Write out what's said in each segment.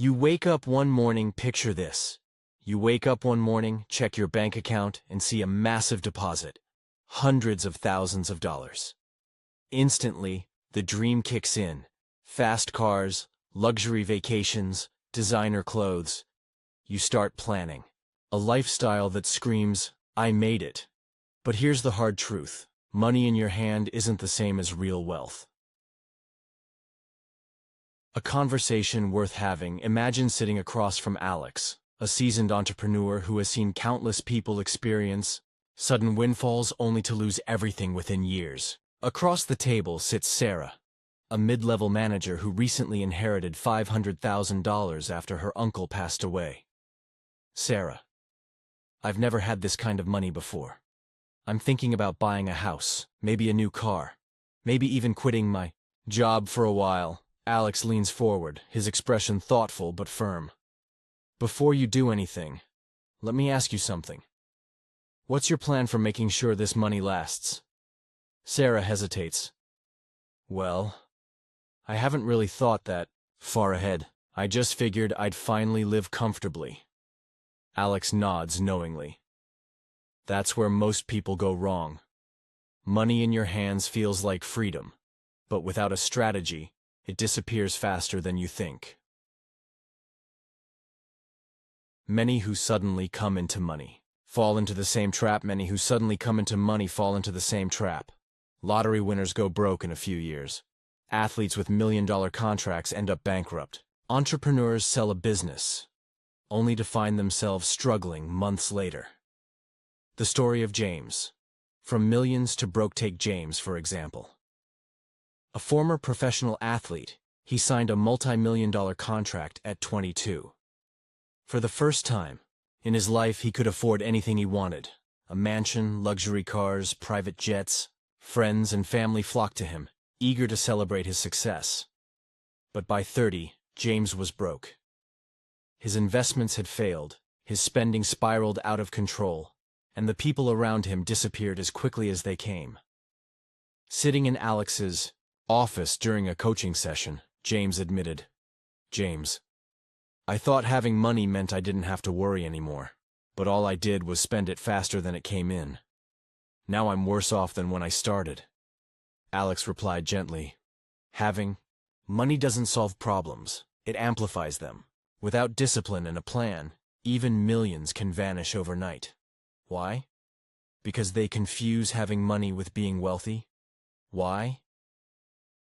You wake up one morning, picture this. You wake up one morning, check your bank account, and see a massive deposit. Hundreds of thousands of dollars. Instantly, the dream kicks in. Fast cars, luxury vacations, designer clothes. You start planning. A lifestyle that screams, "I made it." But here's the hard truth. Money in your hand isn't the same as real wealth. A conversation worth having. Imagine sitting across from Alex, a seasoned entrepreneur who has seen countless people experience sudden windfalls only to lose everything within years. Across the table sits Sarah, a mid-level manager who recently inherited $500,000 after her uncle passed away. Sarah: I've never had this kind of money before. I'm thinking about buying a house, maybe a new car, maybe even quitting my job for a while. Alex leans forward, his expression thoughtful but firm. Before you do anything, let me ask you something. What's your plan for making sure this money lasts? Sarah hesitates. Well, I haven't really thought that far ahead. I just figured I'd finally live comfortably. Alex nods knowingly. That's where most people go wrong. Money in your hands feels like freedom, but without a strategy, it disappears faster than you think. Many who suddenly come into money fall into the same trap. Many who suddenly come into money fall into the same trap. Lottery winners go broke in a few years. Athletes with million-dollar contracts end up bankrupt. Entrepreneurs sell a business, only to find themselves struggling months later. The story of James. From millions to broke. Take James, for example. A former professional athlete, he signed a multi-million-dollar contract at 22. For the first time in his life, he could afford anything he wanted. A mansion, luxury cars, private jets. Friends and family flocked to him, eager to celebrate his success. But by 30, James was broke. His investments had failed, his spending spiraled out of control, and the people around him disappeared as quickly as they came. Sitting in Alex's office during a coaching session, James admitted, "James, I thought having money meant I didn't have to worry anymore, but all I did was spend it faster than it came in. Now I'm worse off than when I started." Alex replied gently, "Having money doesn't solve problems, it amplifies them. Without discipline and a plan, even millions can vanish overnight. Why? Because they confuse having money with being wealthy. Why?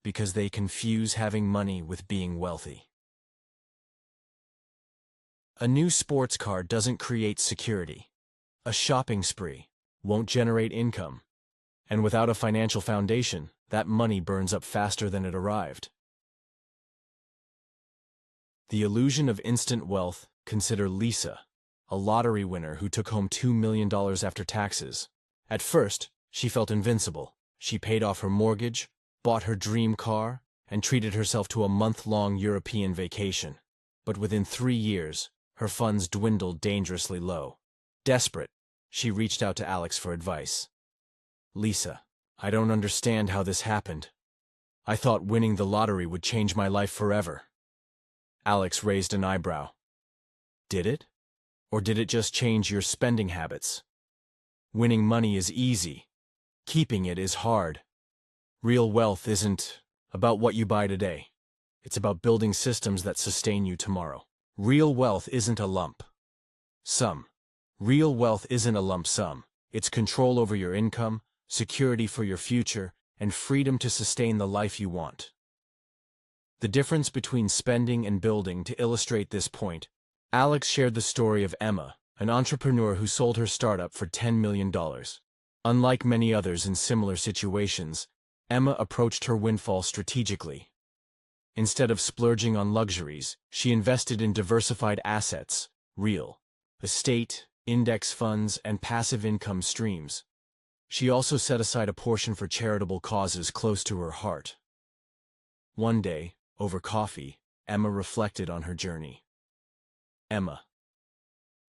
Because they confuse having money with being wealthy. A new sports car doesn't create security. A shopping spree won't generate income. And without a financial foundation, that money burns up faster than it arrived. The illusion of instant wealth. Consider Lisa, a lottery winner who took home $2 million after taxes. At first, she felt invincible. She paid off her mortgage, bought her dream car, and treated herself to a month-long European vacation. But within 3 years, her funds dwindled dangerously low. Desperate, she reached out to Alex for advice. "Lisa, I don't understand how this happened. I thought winning the lottery would change my life forever." Alex raised an eyebrow. "Did it? Or did it just change your spending habits? Winning money is easy. Keeping it is hard. Real wealth isn't about what you buy today. It's about building systems that sustain you tomorrow. Real wealth isn't a lump sum. Real wealth isn't a lump sum. It's control over your income, security for your future, and freedom to sustain the life you want." The difference between spending and building. To illustrate this point, Alex shared the story of Emma, an entrepreneur who sold her startup for $10 million. Unlike many others in similar situations, Emma approached her windfall strategically. Instead of splurging on luxuries, she invested in diversified assets, real estate, index funds, and passive income streams. She also set aside a portion for charitable causes close to her heart. One day, over coffee, Emma reflected on her journey. Emma: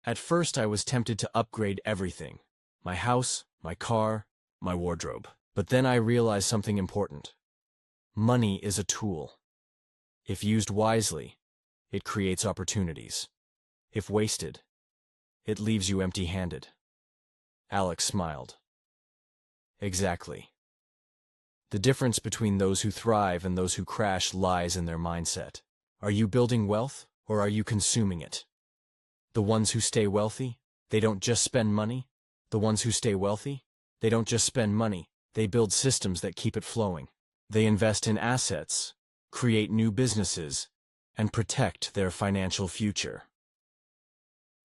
"At first I was tempted to upgrade everything. My house, my car, my wardrobe. But then I realized something important. Money is a tool. If used wisely, it creates opportunities. If wasted, it leaves you empty-handed. Alex smiled. Exactly. The difference between those who thrive and those who crash lies in their mindset. Are you building wealth, or are you consuming it? The ones who stay wealthy, they don't just spend money. The ones who stay wealthy, they don't just spend money, they build systems that keep it flowing. They invest in assets, create new businesses, and protect their financial future.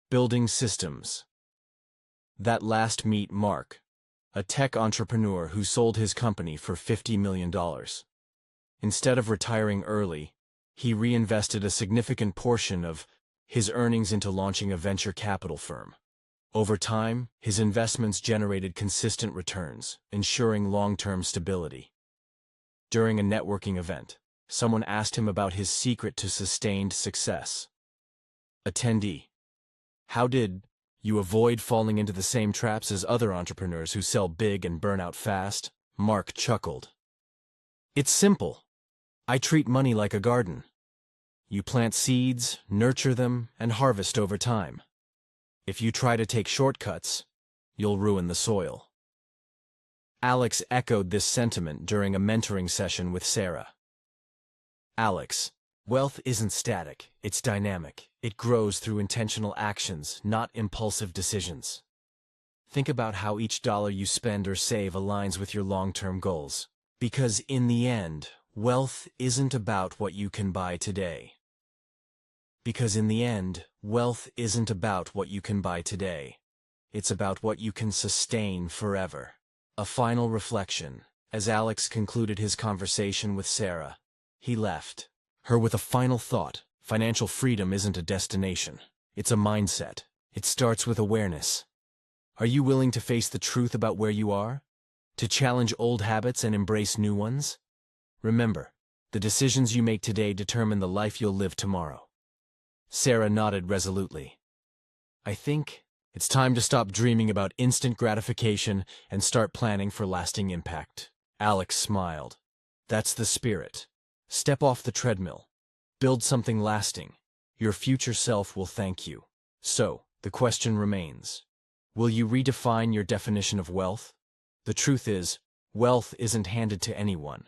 Building systems. That last meet Mark, a tech entrepreneur who sold his company for $50 million. Instead of retiring early, he reinvested a significant portion of his earnings into launching a venture capital firm. Over time, his investments generated consistent returns, ensuring long-term stability. During a networking event, someone asked him about his secret to sustained success. Attendee: how did you avoid falling into the same traps as other entrepreneurs who sell big and burn out fast? Mark chuckled. It's simple. I treat money like a garden. You plant seeds, nurture them, and harvest over time. If you try to take shortcuts, you'll ruin the soil. Alex echoed this sentiment during a mentoring session with Sarah. Alex: wealth isn't static, it's dynamic. It grows through intentional actions, not impulsive decisions. Think about how each dollar you spend or save aligns with your long-term goals. Because in the end, wealth isn't about what you can buy today. Because in the end, wealth isn't about what you can buy today. It's about what you can sustain forever. A final reflection. As Alex concluded his conversation with Sarah, he left her with a final thought. Financial freedom isn't a destination. It's a mindset. It starts with awareness. Are you willing to face the truth about where you are? To challenge old habits and embrace new ones? Remember, the decisions you make today determine the life you'll live tomorrow. Sarah nodded resolutely. I think it's time to stop dreaming about instant gratification and start planning for lasting impact. Alex smiled. That's the spirit. Step off the treadmill. Build something lasting. Your future self will thank you. So, the question remains. Will you redefine your definition of wealth? The truth is, wealth isn't handed to anyone.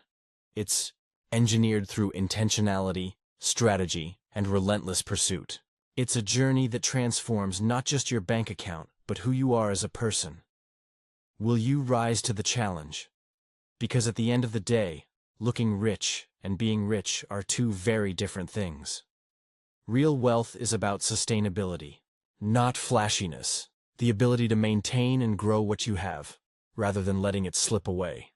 It's engineered through intentionality, strategy, and relentless pursuit. It's a journey that transforms not just your bank account, but who you are as a person. Will you rise to the challenge? Because at the end of the day, looking rich and being rich are two very different things. Real wealth is about sustainability, not flashiness. The ability to maintain and grow what you have, rather than letting it slip away.